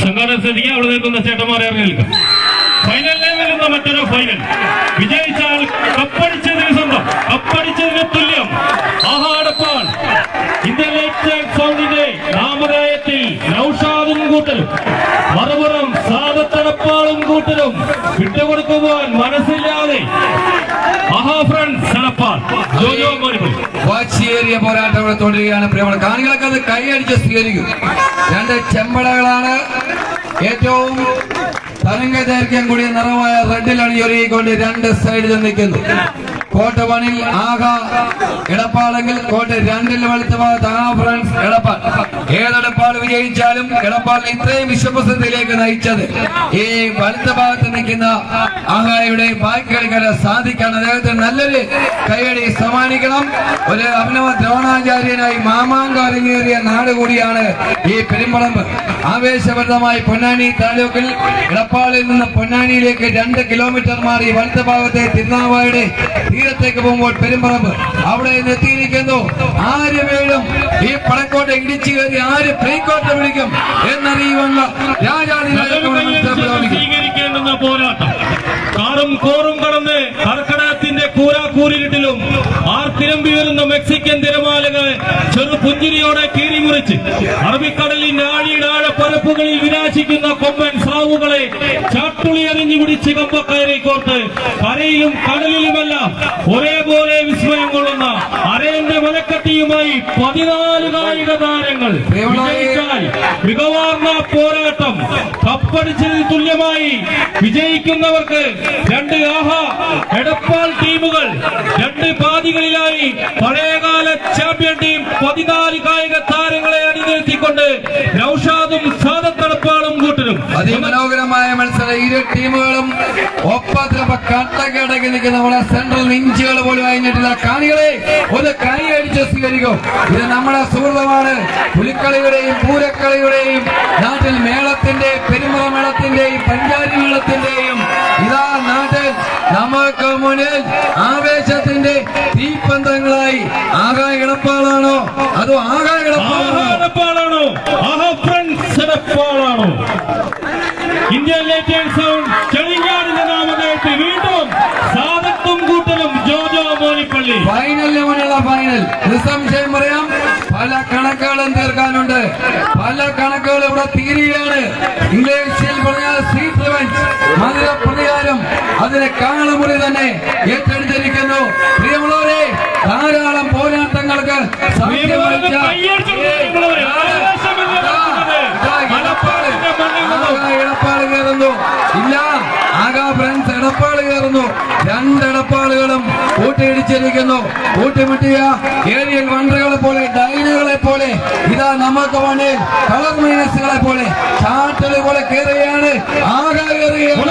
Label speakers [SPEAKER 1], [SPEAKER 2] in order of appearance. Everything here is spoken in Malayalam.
[SPEAKER 1] സംഘാടക സമിതിക്ക് അവിടെ നിൽക്കുന്ന ചേട്ടന്മാരെ ഇറങ്ങി നിൽക്കാം. ഫൈനലിൽ വരുന്ന മറ്റൊരു ഫൈനൽ വിജയിച്ചാൽ കപ്പടിച്ചതിന് സ്വന്തം, കപ്പടിച്ചതിന് തുല്യം. ആഹാടപ്പാൾ ഇന്ത്യൻ ലൈറ്റ് സൗണ്ടിന്റെ നാമധേയത്തിൽ നൗഷാദും കൂട്ടരും മറുപുറം സാദത്തടപ്പാളും കൂട്ടരും വിട്ടുകൊടുക്കുവാൻ മനസ്സില്ലാതെ
[SPEAKER 2] വാശിയേറിയ പോരാട്ടം ഇവിടെ തുടരുകയാണ്. പ്രിയമുള്ള കാണികളൊക്കെ അത് കൈയടിച്ച് സ്വീകരിക്കും. രണ്ട് ചെമ്പടകളാണ് ഏറ്റവും തരംഗ ദൈർഘ്യം കൂടിയ നിറമായ റെഡിൽ അണിയൊരുങ്ങിക്കൊണ്ട് രണ്ട് സൈഡിൽ നിൽക്കുന്നു. കോട്ട് 1-ൽ ആഹാ എടപ്പാളെങ്കിൽ കോട്ട് 2-ൽ വലത്ത് ഭാഗത്ത് ആഹാ ഫ്രണ്ട്സ് എടപ്പാൾ. ഏതെടപ്പാൾ വിജയിച്ചാലും എടപ്പാൾ ഇത്രയും വിശ്വപ്രസിദ്ധിയിലേക്ക് നയിച്ചത് ഈ വലത്ത് ഭാഗത്ത് നിൽക്കുന്ന ആഹായുടെ ബാക്കി കളിക്കാൻ സാധിക്കാൻ അദ്ദേഹത്തിന് നല്ലൊരു കൈയടി സമ്മാനിക്കണം. ഒരു അഭിനവ ദ്രോണാചാര്യനായി മാമാങ്കം അരങ്ങേറിയ നാട് കൂടിയാണ് ഈ പെരുമ്പളമ്പ്. ആവേശഭരിതമായി പൊന്നാനി താലൂക്കിൽ എടപ്പാളിൽ നിന്ന് പൊന്നാനിയിലേക്ക് 2 കിലോമീറ്റർ മാറി വലത്ത് ഭാഗത്തെ തിരുനാവായുടെ തീരത്തേക്ക് പോകുമ്പോൾ പെരുമ്പറമ്പ് അവിടെ നിന്ന് എത്തിയിരിക്കുന്നു. ആര് വീഴും ഈ പടക്കോട്ട ഇടിച്ചു കയറി ആര് പ്രീക്കോട്ട വിളിക്കും എന്നറിയുവാനുള്ള
[SPEAKER 1] സ്വീകരിക്കേണ്ടുന്ന പോരാട്ടം. കാറും കോറും കടന്ന് കർക്കടകത്തിന്റെ കൂരാക്കൂരിട്ടിലും ആർത്തിരമ്പി വരുന്ന മെക്സിക്കൻ തിരമാലകളെ ചെറു പുഞ്ചിരിയോടെ കീറിമുറിച്ച് അറബിക്കടലിന്റെ ആഴിയിടാഴ പരപ്പുകളിൽ വിനാശിക്കുന്ന കൊമ്പൻ സ്രാവുകളെ ചാട്ടുളി എറിഞ്ഞു പിടിച്ച് കമ്പക്കയറി കോർത്ത് കരയിലും കടലിലുമെല്ലാം ഒരേപോലെ വിസ്മയം കൊള്ളുന്ന അരയന്റെ മലക്കട്ടിയുമായി 14 കായിക താരങ്ങൾ മികവാർന്ന പോരാട്ടം. കപ്പടിച്ചതിന് തുല്യമായി വിജയിക്കുന്നവർക്ക് 2 ആഹാ എടപ്പാൾ ടീമുകൾ 2 പാതികളിലായി പഴയകാല ചാമ്പ്യൻ ടീം 14 കായിക താരങ്ങളെ അണിനിരത്തിക്കൊണ്ട് നൗഷാദും സാദത്തടപ്പാളും കൂട്ടരും.
[SPEAKER 2] അതിമനോഹരമായ മത്സരം. ഇരു ടീമുകളും ഒപ്പത്തിനൊപ്പം കട്ടക്കടക്കി നിൽക്കുന്ന നമ്മുടെ സെൻട്രൽ ഇഞ്ചുകൾ പോലും കഴിഞ്ഞിട്ടില്ല. കാണികളെ ഒരു കൈ അടിച്ച് സ്വീകരിക്കും. ഇത് നമ്മുടെ സുഹൃതമാണ്. പുലിക്കളിയുടെയും പൂരക്കളിയുടെയും നാട്ടിൽ മേളത്തിന്റെ പെരുമറ മേളത്തിന്റെയും പഞ്ചാരി മേളത്തിന്റെയും ഇതാ നാട്ടിൽ നമുക്ക് മുന്നിൽ ആവേശത്തിന്റെ തീപ്പന്തങ്ങളായി ആകാ എടപ്പാളാണോ അതോ ആകാ എടപ്പാളാണോ
[SPEAKER 1] ഇന്ത്യൻ ലൈറ്റ് സൗണ്ട് ചെളിഞ്ഞാടിന്റെ നാമധേയത്തിൽ വീണ്ടും സാദത്തും കൂട്ടലും ജോജോ മോനിപ്പള്ളി.
[SPEAKER 2] ഫൈനലിന് മുന്നിലുള്ള ഫൈനൽ നിസ്സംശയം പറയാം. പല കണക്കുകളും തീർക്കാനുണ്ട്. പല കണക്കുകൾ ഇവിടെ തീരുകയാണ്. ഇംഗ്ലീഷിൽ പറഞ്ഞാൽ സീറ്റ് റിവെഞ്ച്, മധുര പ്രതികാരം. അതിനെ കാളമുറി തന്നെ ഏറ്റെടുത്തിരിക്കുന്നു. പ്രിയമുള്ളവരെ, ധാരാളം പോരാട്ടങ്ങൾക്ക് എടപ്പാൾ കയറുന്നു. ഇല്ല, ആകാ ഫ്രണ്ട്സ് എടപ്പാൾ കയറുന്നു. 2 എടപ്പാളുകളും കൂട്ടിയിടിച്ചിരിക്കുന്നു. കൂട്ടിമുട്ടിയ ഏരിയൽ വണ്ടറുകളെ പോലെ, ഡൈനുകളെ പോലെ, ഇതാ നമുക്ക് വേണ്ടി കളർ മൈനസുകളെ പോലെ, ചാട്ടല് പോലെ കയറുകയാണ്. ആകാ കയറുകയാണ്.